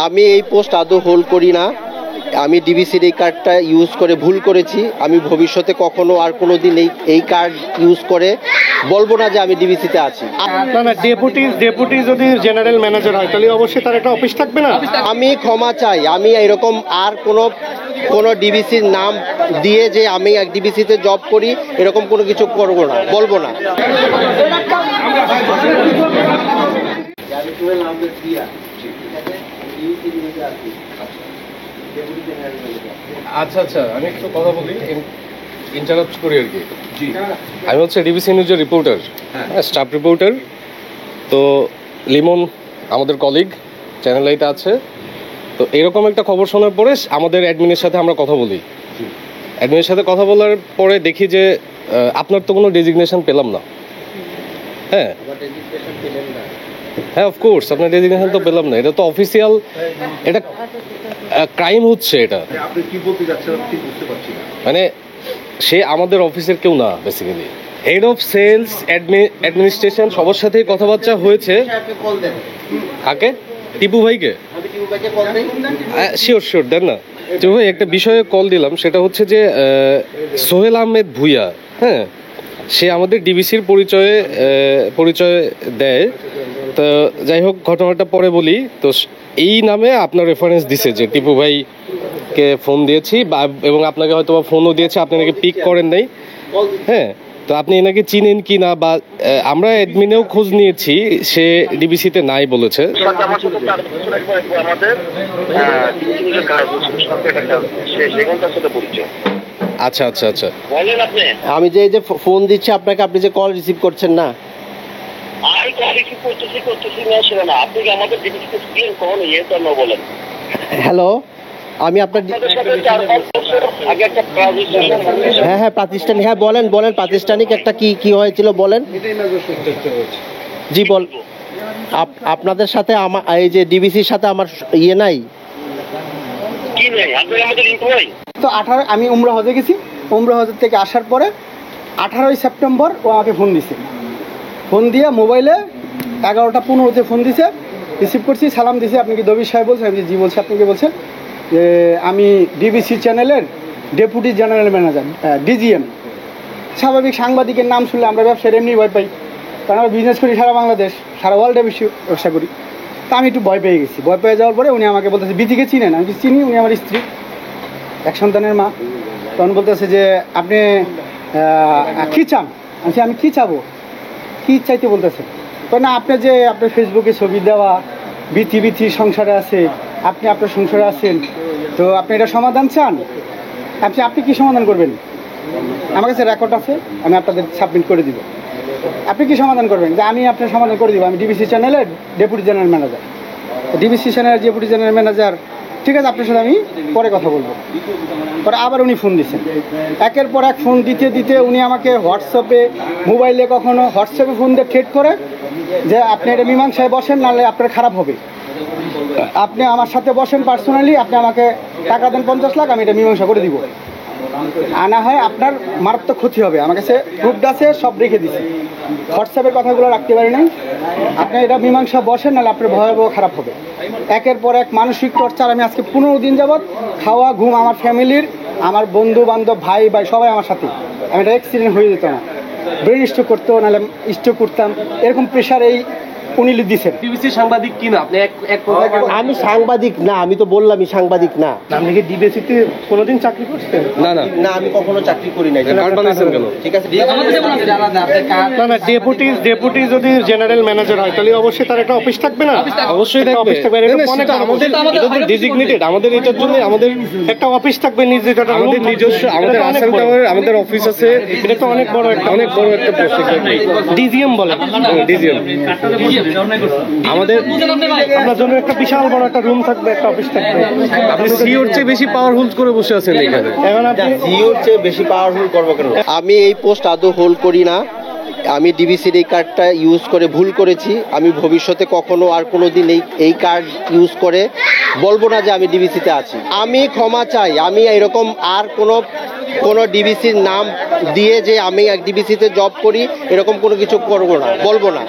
আমি এই পোস্ট আদৌ হোল্ড করি না। আমি ডিবিসির এই কার্ডটা ইউজ করে ভুল করেছি। আমি ভবিষ্যতে কখনো আর কোনো দিন এই কার্ড ইউজ করে বলবো না যে আমি ডিবিসিতে আছি। না না, ডেপুটি যদি জেনারেল ম্যানেজার হয় তাহলে অবশ্যই তার একটা অফিস থাকবে না। আমি ক্ষমা চাই, আমি এরকম আর কোনো ডিবিসির নাম দিয়ে যে আমি এক ডিবিসিতে জব করি এরকম কোনো কিছু করবো না, বলবো না। আচ্ছা আচ্ছা, আমি একটু কথা বলি, ইন্টারাপ্ট করি আর কি। আমি হচ্ছে ডিবিসি নিউজের রিপোর্টার, স্টাফ রিপোর্টার। তো লিমন আমাদের কলিগ চ্যানেল আইতে আছে। তো এরকম একটা খবর শোনার পরে আমাদের অ্যাডমিনের সাথে আমরা কথা বলি। অ্যাডমিনের সাথে কথা বলার পরে দেখি যে আপনার তো কোনো ডেজিগনেশন পেলাম না। হ্যাঁ হ্যাঁ, অফকোর্স আপনার ডেজিগনেশন তো পেলাম না। এটা তো অফিসিয়াল, এটা ক্রাইম হচ্ছে। এটা আপনি কি বলতে যাচ্ছেন ঠিক বুঝতে পারছি না। মানে সে আমাদের অফিসের কেউ না, basically head of sales administration সবার সাথেই কথাবার্তা হয়েছে। কাকে? টিপু ভাইকে? শিওর শিওর, দেন না। টিপু ভাই, একটা বিষয়ে কল দিলাম, সেটা হচ্ছে যে সোহেল আহমেদ ভুইয়া, হ্যাঁ, সে আমাদের ডিবিসির পরিচয় দেয়। তো যাই হোক, ঘটনাটা পরে বলি। তো এই নামে আপনার রেফারেন্স দিছে যে টিপু ভাইকে ফোন দিয়েছি এবং আপনাকে হয়তো বা ফোনও দিয়েছে, আপনি নাকি পিক করেন নাই। হ্যাঁ, তো আপনি এনাকে চিনেন কি না, বা আমরা অ্যাডমিনেও খোঁজ নিয়েছি, সে ডিবিসিতে নাই বলেছে। আচ্ছা আচ্ছা আচ্ছা, আমি যে ফোন দিচ্ছি আপনাকে, আপনি যে কল রিসিভ করছেন না। হ্যালো, আমি আপনার হ্যাঁ হ্যাঁ প্রাতিষ্ঠানিক, হ্যাঁ বলেন প্রাতিষ্ঠানিক একটা কি হয়েছিল বলেন। জি বল। আপনাদের সাথে আমার এই যে ডিবিসির সাথে আমার ইয়ে নাই তো 18 আমি উমরা হজে গেছি। উমরা হজের থেকে আসার পরে 18ই সেপ্টেম্বর ও আমাকে ফোন দিছে। ফোন দিয়ে মোবাইলে 11:15-তে ফোন দিছে। রিসিভ করছি, সালাম দিছে। আপনি কি দবির সাহেব বলছেন? আমি জি বলছি। আপনি কি বলছেন? যে আমি ডিবিসি চ্যানেলের ডেপুটি জেনারেল ম্যানেজার, ডিজিএম। স্বাভাবিক সাংবাদিকের নাম শুনলে আমরা ব্যবসায়ীর এমনি ভয় পাই, কারণ আমরা বিজনেস করি সারা বাংলাদেশ, সারা ওয়ার্ল্ডে ব্যবসা করি। তা আমি একটু ভয় পেয়ে গেছি। ভয় পেয়ে যাওয়ার পরে উনি আমাকে বলতেছে, বিথিকে চিনেন? আমি চিনি, উনি আমার স্ত্রী, এক সন্তানের মা। তখন বলতেছে যে আপনি কী চান? আমি কী চাবো, কী চাইতে বলতেছে? তো না, আপনি যে আপনার ফেসবুকে ছবি দেওয়া, বিথি সংসারে আছে, আপনি আপনার সংসারে আছেন, তো আপনি এটা সমাধান চান। আপনি কি সমাধান করবেন? আমার কাছে রেকর্ড আছে, আমি আপনাদের সাবমিট করে দিব। আপনি কি সমাধান করবেন? যে আমি আপনার সমাধান করে দিব, আমি ডিবিসি চ্যানেলের ডেপুটি জেনারেল ম্যানেজার। ডিবিসি চ্যানেলের ডেপুটি জেনারেল ম্যানেজার, ঠিক আছে, আপনার সাথে আমি পরে কথা বলবো। পরে আবার উনি ফোন দিচ্ছেন, একের পর এক ফোন দিতে উনি আমাকে হোয়াটসঅ্যাপে, মোবাইলে, কখনো হোয়াটসঅ্যাপে ফোন দিয়ে থ্রেট করে যে আপনি এটা মীমাংসায় বসেন, নাহলে আপনার খারাপ হবে। আপনি আমার সাথে বসেন পার্সোনালি, আপনি আমাকে টাকা দেন 50 লাখ, আমি এটা মীমাংসা করে দিব। আনা হয় আপনার মারাত্মক ক্ষতি হবে। আমার কাছে প্রুফ আছে, সব রেখে দিছি। হোয়াটসঅ্যাপের কথাগুলো রাখতে পারি নাই। আপনি এটা মীমাংসা বসেন, নাহলে আপনার ভয়াবহ খারাপ হবে। একের পর এক মানসিক টর্চার। আমি আজকে 15 দিন যাবৎ খাওয়া ঘুম আমার ফ্যামিলির, আমার বন্ধু বান্ধব, ভাই সবাই আমার সাথে। আমি এটা অ্যাক্সিডেন্ট হয়ে যেত না, ব্রেন স্ট্রোক করতো, নাহলে স্ট্রোক করতাম, এরকম প্রেশার এই উনি দিচ্ছেন। ডিবিসি সাংবাদিক কি না? আপনি আমি সাংবাদিক না, আমি তো বললামই সাংবাদিক না। আপনি কি ডিবিসিতে কোনোদিন চাকরি করছেন? না না না, আমি কখনো চাকরি করি নাই। কার্ড বানাইছেন কেন? ঠিক আছে, না না, ডেপুটি যদি জেনারেল ম্যানেজার হয় তাহলে অবশ্যই তার একটা অফিস থাকবে না? অবশ্যই থাকবে। অফিস থাকবে, আমাদের ডেজিগনেটেড, আমাদের এটার জন্য আমাদের একটা অফিস থাকবে নিজস্ব, আমাদের নিজস্ব, আমাদের আসাম টাওয়ারে আমাদের অফিস আছে। এটা তো অনেক বড় একটা পোস্ট, ডিজিএম বলে। ডিজিএম আমাদের, আপনার জন্য একটা বিশাল বড় একটা রুম থাকবে, একটা অফিস থাকবে। আপনি সিওর চেয়ে বেশি পাওয়ারফুল করে বসে আছেন এখানে। এখন আপনি জিওর চেয়ে বেশি পাওয়ারফুল করবো কেন? আমি এই পোস্ট আদৌ হোল্ড করি না। আমি ডিবিসির এই কার্ডটা ইউজ করে ভুল করেছি। আমি ভবিষ্যতে কখনো আর কোনো দিন এই কার্ড ইউজ করে বলবো না যে আমি ডিবিসিতে আছি। আমি ক্ষমা চাই, আমি এরকম আর কোনো ডিবিসির নাম দিয়ে যে আমি এক ডিবিসিতে জব করি এরকম কোনো কিছু করবো না, বলবো না।